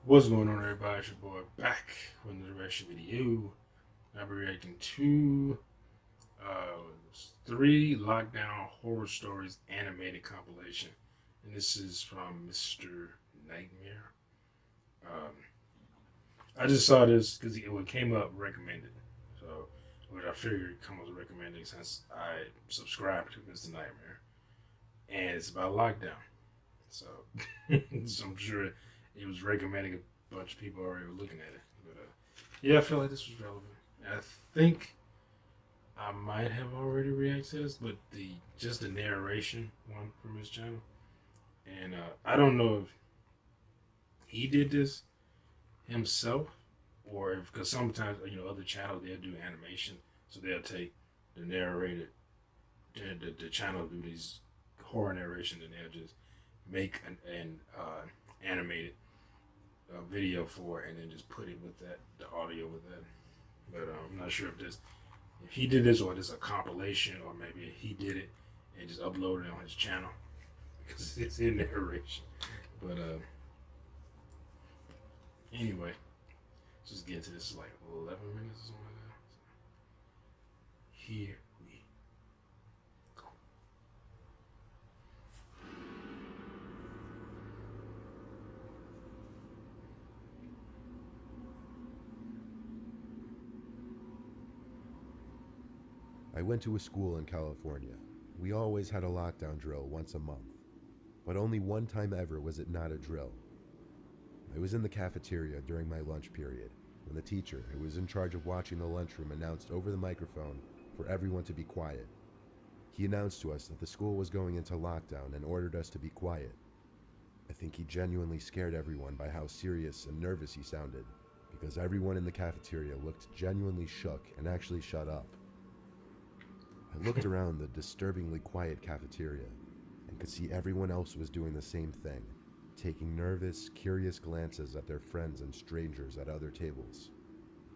What's going on, everybody? It's your boy back with another reaction video. I'll be reacting to uh, three lockdown horror stories animated compilation, and this is from Mr. Nightmare. Um, I just saw this because it came up recommended, so which I figured it come as recommended since I subscribed to Mr. Nightmare, and it's about lockdown. So, so I'm sure it was recommending a bunch of people already were looking at it. But yeah, I feel like this was relevant. I think I might have already reacted to this, but the just the narration one from his channel, and I don't know if he did this himself or if because sometimes other channels they'll do animation, so they'll take the narrated the channel do these horror narration and they'll just make an animated video for it and then just put it with that the audio with that. But I'm not sure if he did this or this a compilation or maybe he did it and just uploaded it on his channel because it's in narration. But anyway, just get to this like 11 minutes or something like that. Here we go. I went to a school in California. We always had a lockdown drill once a month, but only one time ever was it not a drill. I was in the cafeteria during my lunch period when the teacher, who was in charge of watching the lunchroom, announced over the microphone for everyone to be quiet. He announced to us that the school was going into lockdown and ordered us to be quiet. I think he genuinely scared everyone by how serious and nervous he sounded, because everyone in the cafeteria looked genuinely shook and actually shut up. I looked around the disturbingly quiet cafeteria and could see everyone else was doing the same thing, taking nervous, curious glances at their friends and strangers at other tables.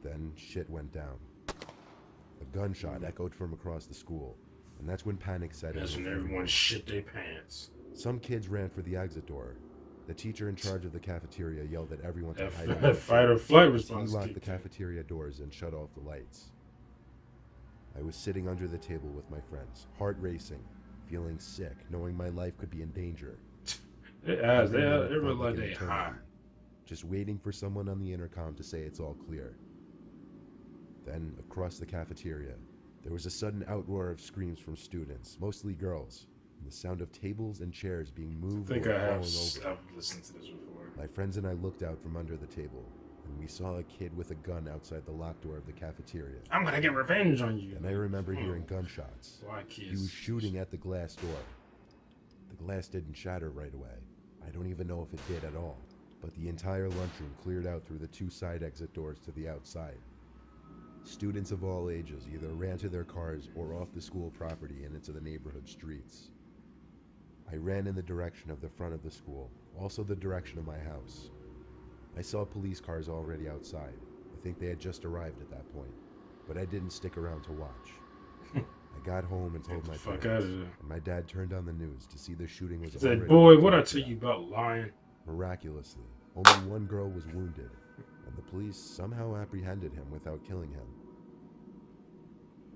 Then shit went down. A gunshot echoed from across the school, and that's when panic set in. That's when everyone shit their pants. Some kids ran for the exit door. The teacher in charge of the cafeteria yelled at everyone to hide That behind fight or flight response. He locked the cafeteria doors and shut off the lights. I was sitting under the table with my friends, heart racing, feeling sick, knowing my life could be in danger. They were like they high. Just waiting for someone on the intercom to say it's all clear. Then, across the cafeteria, there was a sudden outroar of screams from students, mostly girls, and the sound of tables and chairs being moved or falling over. I've listened to this before. My friends and I looked out from under the table, and we saw a kid with a gun outside the locked door of the cafeteria. I'm gonna get revenge on you. And I remember hearing gunshots. Why kids? He was shooting at the glass door. The glass didn't shatter right away. I don't even know if it did at all. But the entire lunchroom cleared out through the two side exit doors to the outside. Students of all ages either ran to their cars or off the school property and into the neighborhood streets. I ran in the direction of the front of the school, also the direction of my house. I saw police cars already outside. I think they had just arrived at that point, but I didn't stick around to watch. I got home and told my parents, and my dad turned on the news to see the shooting was already. He said, "Boy, what I tell you about lying?" Miraculously, only one girl was wounded, and the police somehow apprehended him without killing him.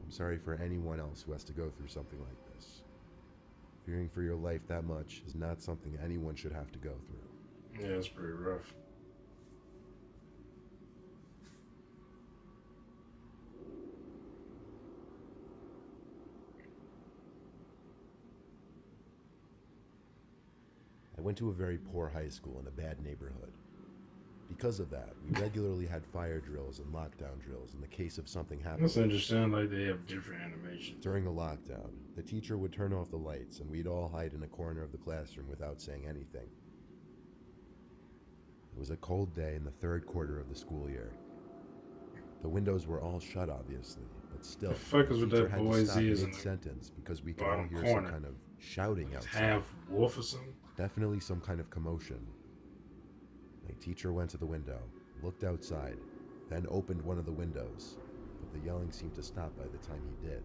I'm sorry for anyone else who has to go through something like this. Fearing for your life that much is not something anyone should have to go through. Yeah, it's pretty rough. I went to a very poor high school in a bad neighborhood. Because of that, we regularly had fire drills and lockdown drills in the case of something happening. That's interesting, like they have different animations. During a lockdown, the teacher would turn off the lights and we'd all hide in a corner of the classroom without saying anything. It was a cold day in the third quarter of the school year. The windows were all shut, obviously, but still, the fuck is with that had boy's to stop ears mid-sentence because we could all hear corner. some kind of shouting outside. Half wolf or something? Definitely some kind of commotion. My teacher went to the window, looked outside, then opened one of the windows, but the yelling seemed to stop by the time he did.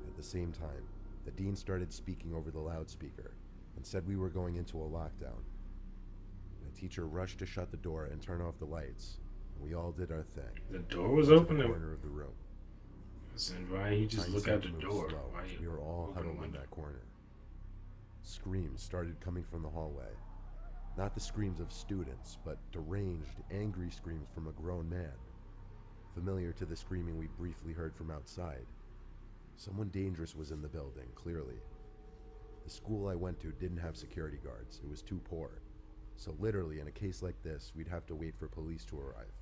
At the same time, the dean started speaking over the loudspeaker and said we were going into a lockdown. My teacher rushed to shut the door and turn off the lights. We all did our thing. The door was To open. the corner of the room. Listen, why you just look out the moved door? slow. Why you We were all open huddled the in window? that corner. Screams started coming from the hallway. Not the screams of students, but deranged, angry screams from a grown man. Familiar to the screaming we briefly heard from outside. Someone dangerous was in the building, clearly. The school I went to didn't have security guards. It was too poor. So literally, in a case like this, we'd have to wait for police to arrive.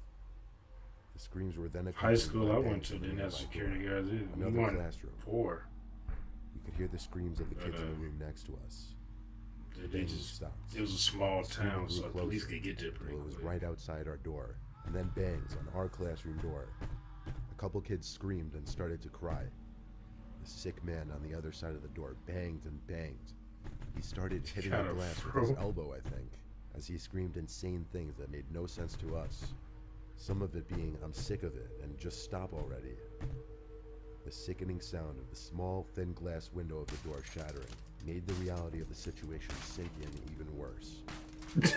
The screams were then High accompanied school by I went bangs to on the didn't have nearby security door. guards either. We Another weren't classroom. poor. We could hear the screams of the kids in the room next to us. They Banging just stopped. it was a small The screaming town, grew so the police closer could get there pretty until it was quick. right outside our door, and then bangs on our classroom door. A couple kids screamed and started to cry. The sick man on the other side of the door banged and banged. He started hitting the Got a glass with his throat. elbow, I think, as he screamed insane things that made no sense to us. Some of it being, "I'm sick of it," and "just stop already." The sickening sound of the small, thin glass window of the door shattering made the reality of the situation sink in even worse.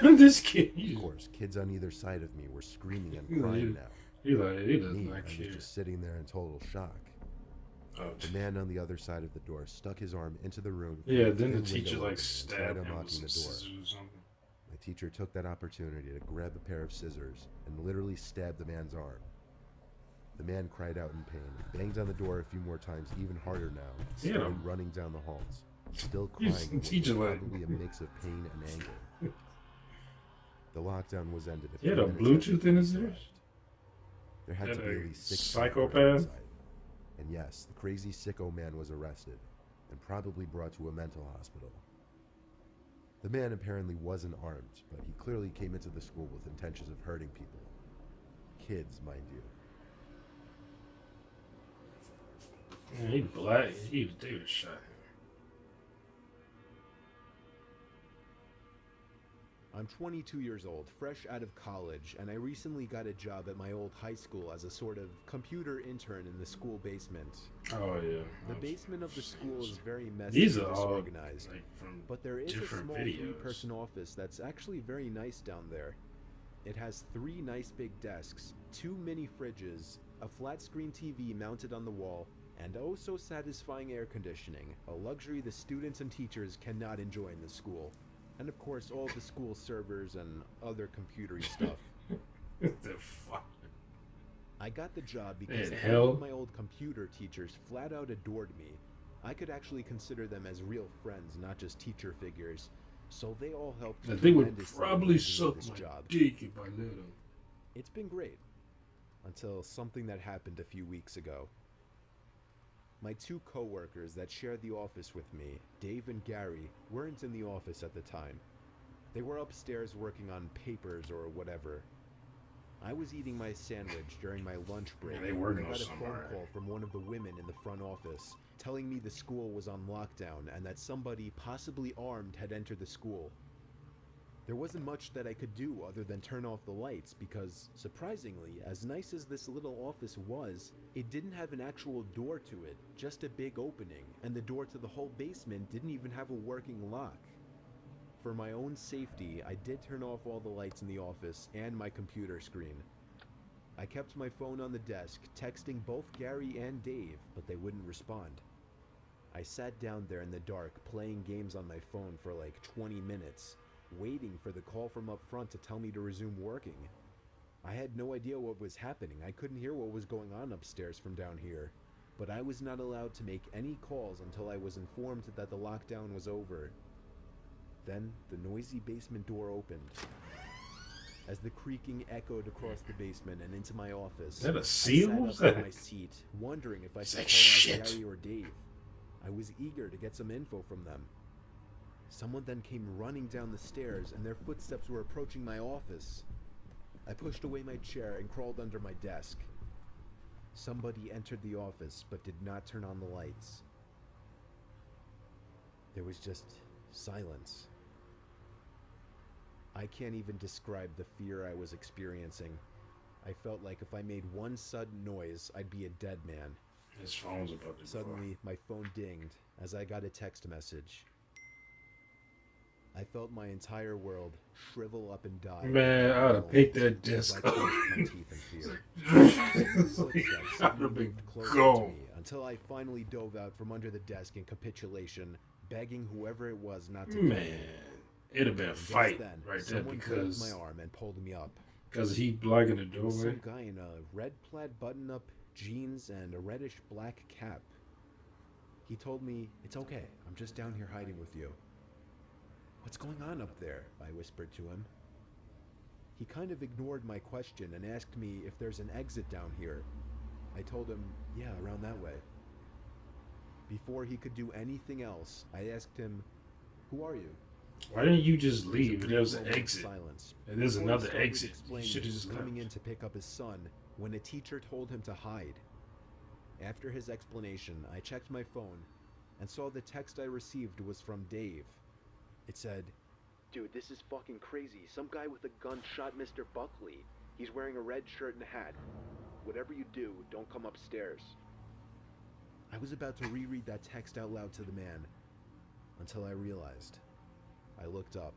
This kid, Of course, kids on either side of me were screaming and he crying now. he does Me, not I was care. just sitting there in total shock. Oh, The man on the other side of the door stuck his arm into the room. yeah, through then the thin teacher window like opening and stabbed tried him with unlocking some the door. scissors or something. My teacher took that opportunity to grab a pair of scissors and literally stabbed the man's arm. The man cried out in pain, banged on the door a few more times, even harder now, and Yeah. started running down the halls, still He's crying in what was teacher like- probably a mix of pain and anger. The lockdown was ended. He had few a minutes Bluetooth after in his police ears? arrived. There had Had to be a at least 6 psychopath? people inside. And yes, the crazy sicko man was arrested and probably brought to a mental hospital. The man apparently wasn't armed, but he clearly came into the school with intentions of hurting people. Kids, mind you. Yeah, he black. They would have shot him. I'm 22 years old, fresh out of college, and I recently got a job at my old high school as a sort of computer intern in the school basement. Oh yeah. The basement of the school is very messy These and are all disorganized, like from but there is a different small videos. three-person office that's actually very nice down there. It has 3 nice big desks, 2 mini fridges, a flat-screen TV mounted on the wall, and oh so satisfying air conditioning, a luxury the students and teachers cannot enjoy in the school. And of course, all the school servers and other computery stuff. What the fuck? I got the job because Man, all hell. of my old computer teachers flat out adored me. I could actually consider them as real friends, not just teacher figures. So they all helped That they would tremendously in probably making me suck this my job. dick if I let them. It's been great. Until something that happened a few weeks ago. My 2 coworkers that shared the office with me, Dave and Gary, weren't in the office at the time. They were upstairs working on papers or whatever. I was eating my sandwich during my lunch break Yeah, they when working I on got a something, phone right? call from one of the women in the front office telling me the school was on lockdown and that somebody possibly armed had entered the school. There wasn't much that I could do other than turn off the lights because, surprisingly, as nice as this little office was, it didn't have an actual door to it, just a big opening, and the door to the whole basement didn't even have a working lock. For my own safety, I did turn off all the lights in the office and my computer screen. I kept my phone on the desk, texting both Gary and Dave, but they wouldn't respond. I sat down there in the dark, playing games on my phone for like 20 minutes, waiting for the call from up front to tell me to resume working. I had no idea what was happening. I couldn't hear what was going on upstairs from down here, but I was not allowed to make any calls until I was informed that the lockdown was over. Then the noisy basement door opened. As the creaking echoed across the basement and into my office, Is that a I seal? sat What's up in that? my seat, wondering if I It's should like call shit. out Gary or Dave. I was eager to get some info from them. Someone then came running down the stairs, and their footsteps were approaching my office. I pushed away my chair and crawled under my desk. Somebody entered the office, but did not turn on the lights. There was just silence. I can't even describe the fear I was experiencing. I felt like if I made one sudden noise, I'd be a dead man. His phone's about to go. Suddenly, my phone dinged as I got a text message. I felt my entire world shrivel up and die. Man, I would have picked that as disc I up. clenched my teeth in fear. It's like, Footsteps I'd suddenly have been moved closer to gone. me until I finally dove out from under the desk in capitulation, begging whoever it was not to kill Man, me. it'd have been a And just fight then, right there someone grabbed my because arm and pulled me up. he blocking the It was doorway. some guy in a red plaid button-up, jeans, and a reddish black cap. He told me, "It's okay, I'm just down here hiding with you." "What's going on up there?" I whispered to him. He kind of ignored my question and asked me if there's an exit down here. I told him, "Yeah, around that way." Before he could do anything else, I asked him, "Who are you?" Why didn't you just There was a leave? brief There was an moment of exit. silence And there's before he another started exit. You explaining should have he was just coming in left. to pick up his son when a teacher told him to hide. After his explanation, I checked my phone and saw the text I received was from Dave. It said, "Dude, this is fucking crazy. Some guy with a gun shot Mr. Buckley. He's wearing a red shirt and a hat. Whatever you do, don't come upstairs." I was about to reread that text out loud to the man until I realized. I looked up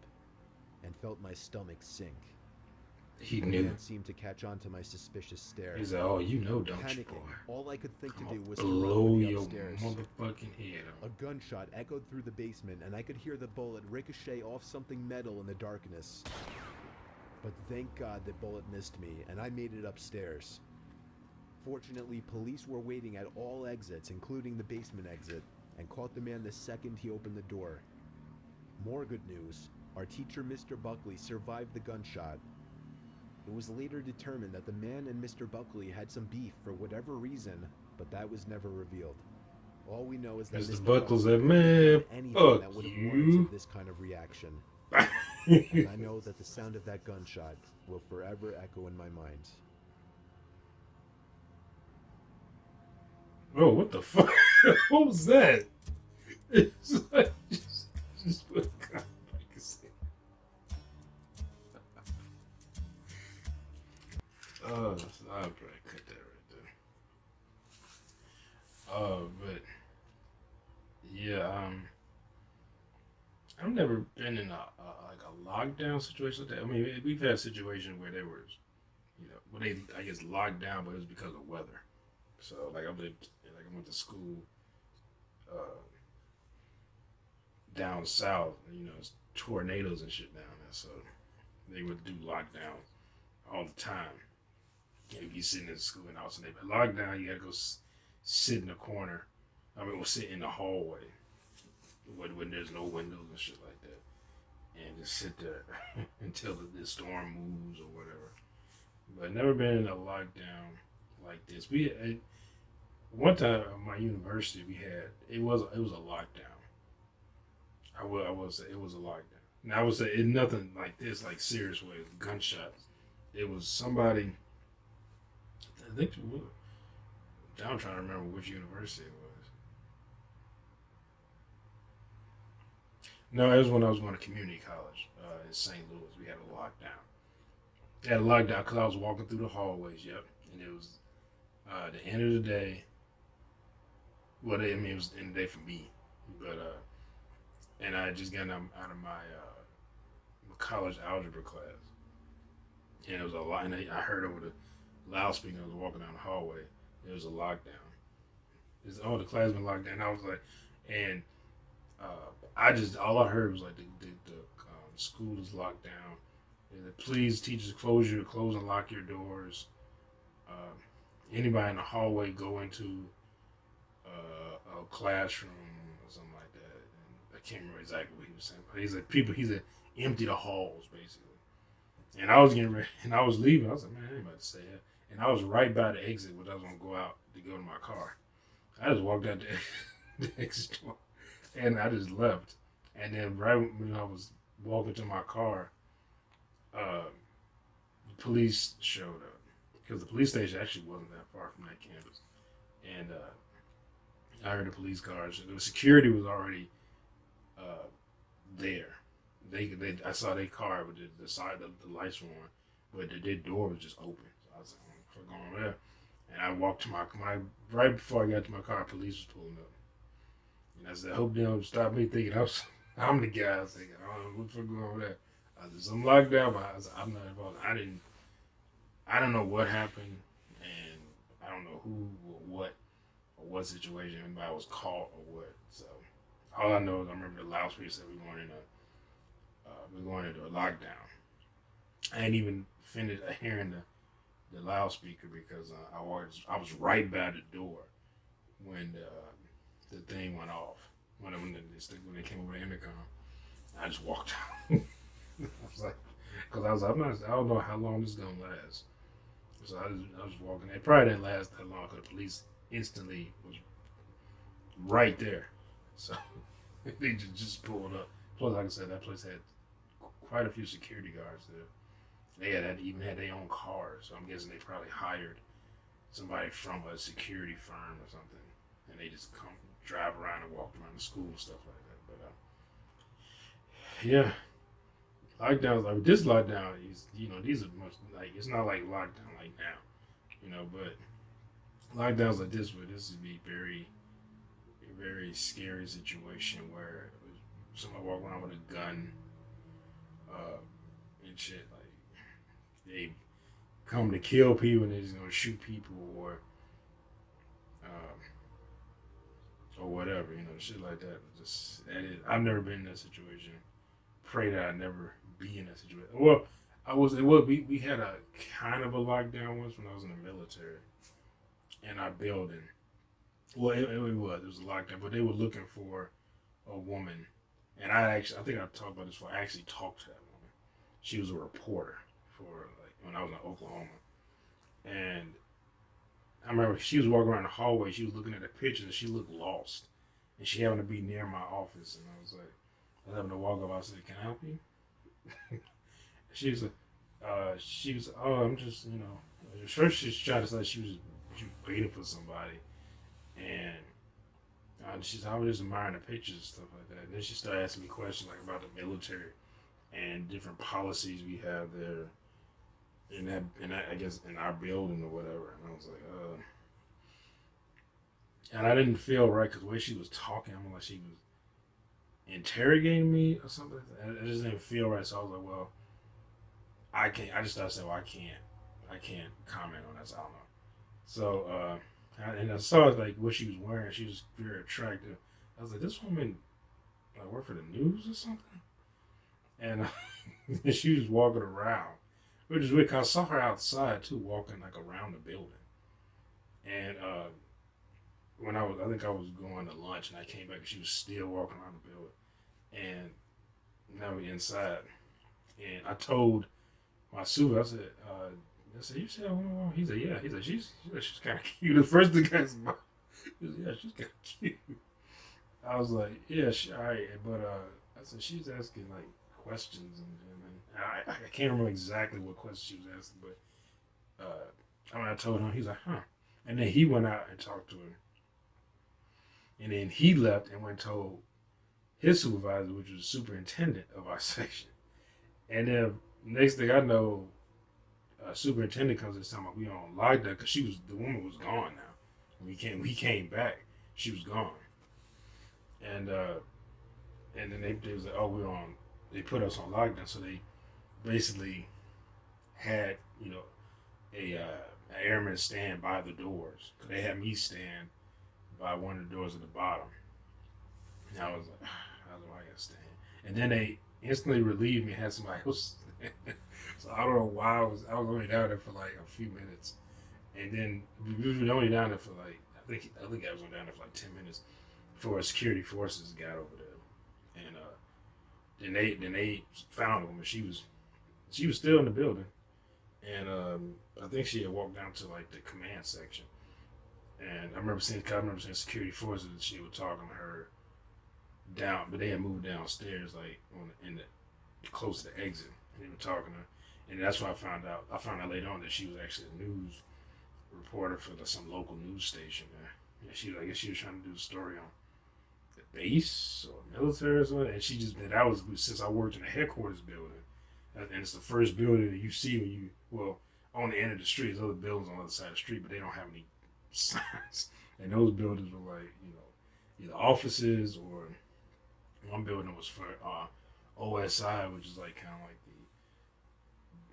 and felt my stomach sink. He The knew. man seemed to catch on to my suspicious stare. He's like, oh, you know, don't you, Panicking, boy? all I could think to I'm do gonna was to run blow for the your upstairs. motherfucking head A off. gunshot echoed through the basement, and I could hear the bullet ricochet off something metal in the darkness. But thank God the bullet missed me, and I made it upstairs. Fortunately, police were waiting at all exits, including the basement exit, and caught the man the second he opened the door. More good news, our teacher, Mr. Buckley, survived the gunshot. It was later determined that the man and Mr. Buckley had some beef for whatever reason, but that was never revealed. All we know is that Mr. Mr. Buckles Buckley said, couldn't have man, done anything that would have fuck warranted you. this kind of reaction. And I know that the sound of that gunshot will forever echo in my mind. Bro, what the fuck? What was that? It's like, just put a gun back and say, oh, so I'll probably cut that right there. But yeah, I've never been in like a lockdown situation like that. I mean, we've had situations where there was, where they I guess locked down, but it was because of weather. So like I went to school down south. It's tornadoes and shit down there, so they would do lockdowns all the time. You'd be sitting in school and all of a sudden they be lockdown. You had to go sit in the corner. We'll sit in the hallway when there's no windows and shit like that, and just sit there until the storm moves or whatever. But never been in a lockdown like this. One time at my university we had it was a lockdown. I will say it was a lockdown. Now I would say it nothing like this, like serious way, gunshots. It was somebody. I think I'm trying to remember which university it was. No, it was when I was going to community college in St. Louis. We had a lockdown. We had a lockdown because I was walking through the hallways. Yep, and it was the end of the day. Well, it was the end of the day for me, but and I had just gotten out of my college algebra class, and it was a lot. And I heard over the loudspeaker. I was walking down the hallway. It was a lockdown. The class been locked down. I was like, and all I heard was like the school is locked down. And please, teachers, close and lock your doors. Anybody in the hallway go into a classroom or something like that. And I can't remember exactly what he was saying, but he said empty the halls basically. And I was getting ready, and I was leaving. I was like, man, I ain't about to stay here. And I was right by the exit when I was gonna go out to go to my car. I just walked out the exit door, and I just left. And then right when I was walking to my car, the police showed up because the police station actually wasn't that far from that campus. And I heard the police cars. The security was already there. I saw their car with the side of the lights were on, but their door was just open. So I was like, "I'm going there," and I walked to right before I got to my car, police was pulling up, and I said, "I hope they don't stop me thinking I was I'm the guy. I was like, I don't know what the fuck going on with that. I'm locked down, but I'm not involved. I don't know what happened, and I don't know who or what situation anybody was caught or what. So all I know is I remember the loudspeaker said we going into a lockdown. I ain't even finished hearing the loudspeaker because I was right by the door when the thing went off when they came over the intercom. I just walked out. I was like, because I don't know how long this is gonna last. So I was walking. It probably didn't last that long because the police instantly was right there. So they just pulled up. Plus, like I said, that place had quite a few security guards there. Even had their own cars. So I'm guessing they probably hired somebody from a security firm or something, and they just come drive around and walk around the school and stuff like that. But yeah, lockdowns like this lockdown is these are much like it's not like lockdown like now, but lockdowns like this would be very scary situation where somebody walk around with a gun uh, and shit like they come to kill people and they're just gonna shoot people um, or whatever, shit like that. Just that is, I've never been in that situation. Pray that I never be in that situation. Well, we had a kind of a lockdown once when I was in the military in our building. Well, it was a lockdown, but they were looking for a woman, and I think I talked about this before. I actually talked to that woman. She was a reporter for like when I was in Oklahoma, and I remember she was walking around the hallway. She was looking at the pictures, and she looked lost, and she happened to be near my office, and I was like, I was having to walk up. I said, "Can I help you?" she was like, oh, I'm just, at first she tried to say she was waiting for somebody, and she said, I was just admiring the pictures and stuff like that. And then she started asking me questions like about the military and different policies we have there I guess in our building or whatever. And I was like, and I didn't feel right because the way she was talking, I'm like she was interrogating me or something. I just didn't feel right, so I was like, well, I can't. I just started saying, well, I can't comment on that. So I don't know. So, and I saw like what she was wearing. She was very attractive. I was like, this woman like work for the news or something. And she was walking around, which is weird. Cause I saw her outside too, walking like around the building. And when I think I was going to lunch, and I came back, and she was still walking around the building. And now we inside, and I told my super, I said, you see that woman? He said, yeah. He said, she's kind of cute. The first thing I said, he said, yeah, she's kind of cute. I was like, yeah, all right. But I said, she's asking like questions, and I can't remember exactly what questions she was asking, but when I told him, he's like, huh. And then he went out and talked to her. And then he left and went and told his supervisor, which was the superintendent of our section. And then next thing I know, superintendent comes and tells me we on lockdown because the woman was gone now. When we came back, she was gone. And then they was like, oh, they put us on lockdown, so they basically had an airman stand by the doors. Cause they had me stand by one of the doors at the bottom, and I was like, I gotta stand. And then they instantly relieved me and had somebody else. So I don't know why I was only down there for like a few minutes, and then we were only down there for like I think I was only down there for like 10 minutes before security forces got over there, and then they found him, and she was still in the building, and I think she had walked down to like the command section, and I remember seeing security forces and she was talking to her down, but they had moved downstairs like close to the exit, and they were talking to her. And that's why I found out. I found out later on that she was actually a news reporter for some local news station. I guess she was trying to do a story on the base or military or something. And that was since I worked in the headquarters building. And it's the first building that you see on the end of the street. There's other buildings on the other side of the street, but they don't have any signs. And those buildings were like, either offices or One building was for OSI, which is like kind of like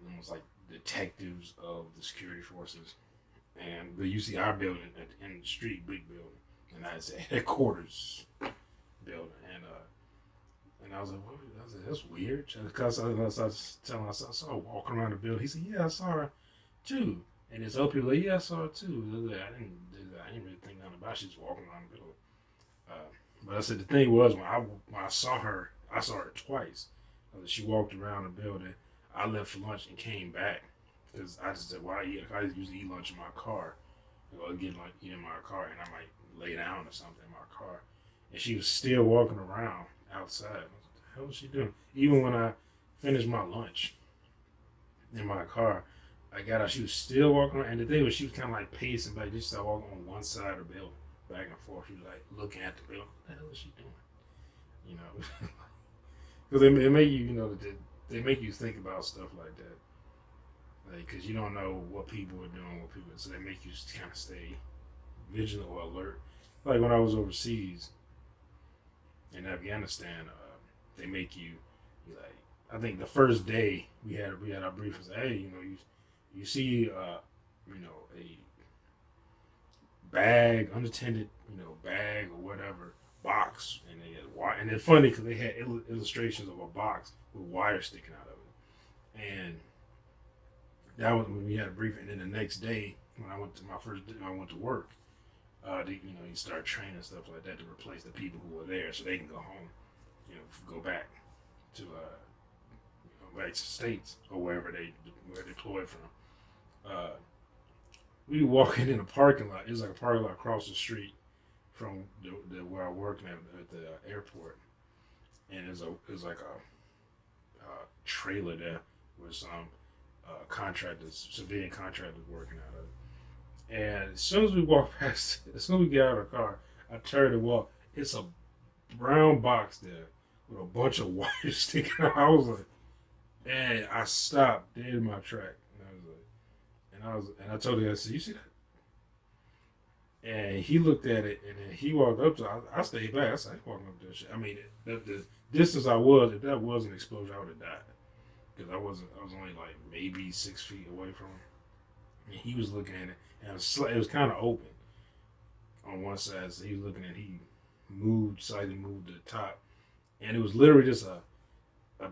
almost like detectives of the security forces. And but you see our building at the end of the street, big building, and that's a headquarters building. And I was like, what? I was like, that's weird. Because I was telling myself, I saw her walking around the building. He said, yeah, I saw her too. And his other people like, yeah, I saw her too. I didn't really think nothing about it. She was walking around the building. But I said the thing was when I saw her twice. She walked around the building. I left for lunch and came back because I just said, "Why eat? I usually eat lunch in my car, or get like eat in my car, and I might lay down or something in my car." And she was still walking around outside. I was like, "What the hell is she doing?" Even when I finished my lunch in my car, I got out. She was still walking around, and the thing was, she was kind of like pacing back. Just started walking on one side of the building, back and forth. She was like looking at the building. What the hell is she doing? You know, because they make you, they make you think about stuff like that, like because you don't know what people are doing, so they make you kind of stay vigilant or alert. Like when I was overseas in Afghanistan, they make you like. I think the first day we had our briefings. Hey, you see, a bag, unattended, bag or whatever box, and they had wire. And it's funny because they had illustrations of a box with wire sticking out of it, and that was when we had a briefing. And then the next day, when I went to my first day, I went to work. You start training stuff like that to replace the people who were there, so they can go home, go back to back to states or wherever they're deployed from. We were walking in a parking lot. It was like a parking lot across the street from where I worked at the airport, and it was like a trailer there with some civilian contractors working out of it. And as soon as we walk past, as soon as we get out of the car, I turn and walk. It's a brown box there with a bunch of wires sticking out. I was like, and I stopped dead in my track. And I told the guy, I said, you see that? And he looked at it, and then he walked up to it. I stayed back. I said, I ain't walking up to that shit. I mean, the distance I was, if that was an explosion, I would have died. Because I was only like maybe 6 feet away from him. And he was looking at it, and it was kind of open on one side. So he was looking at it. He slightly moved the top. And it was literally just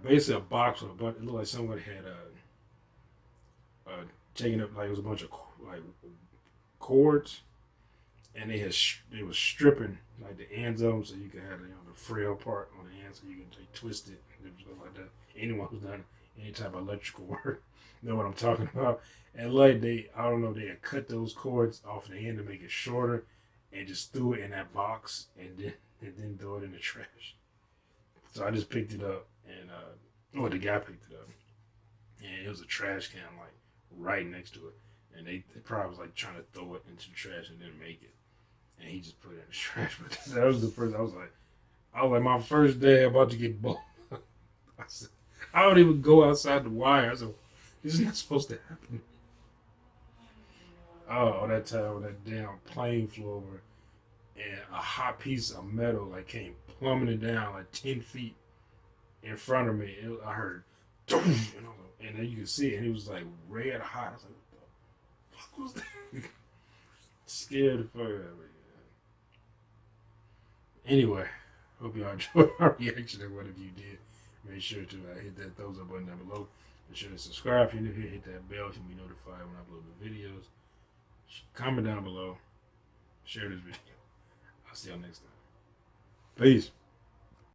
basically a box with a bunch. It looked like somebody had taken up, like it was a bunch of like cords, and they was stripping like the ends of them so you could have the frail part on the end so you can twist it and stuff like that. Anyone who's done any type of electrical work know what I'm talking about. And like they had cut those cords off the end to make it shorter, and just threw it in that box and then throw it in the trash. So I just picked it up, and the guy picked it up, and it was a trash can like right next to it, and they probably was like trying to throw it into the trash and didn't make it, and he just put it in the trash. But that was the first. I was like my first day about to get blown. I said, I don't even go outside the wire. I said, this is not supposed to happen. Oh, that time when that damn plane flew over, and a hot piece of metal like came plummeting down like 10 feet in front of me. I heard, and then you could see it, and it was like red hot. I was like, what the fuck was that? Scared the fuck out of me. Anyway, hope y'all enjoyed our reaction and whatever you did. Make sure to hit that thumbs up button down below. Be sure to subscribe if you're new here. Hit that bell so you be notified when I upload the videos. Comment down below. Share this video. I'll see y'all next time. Peace.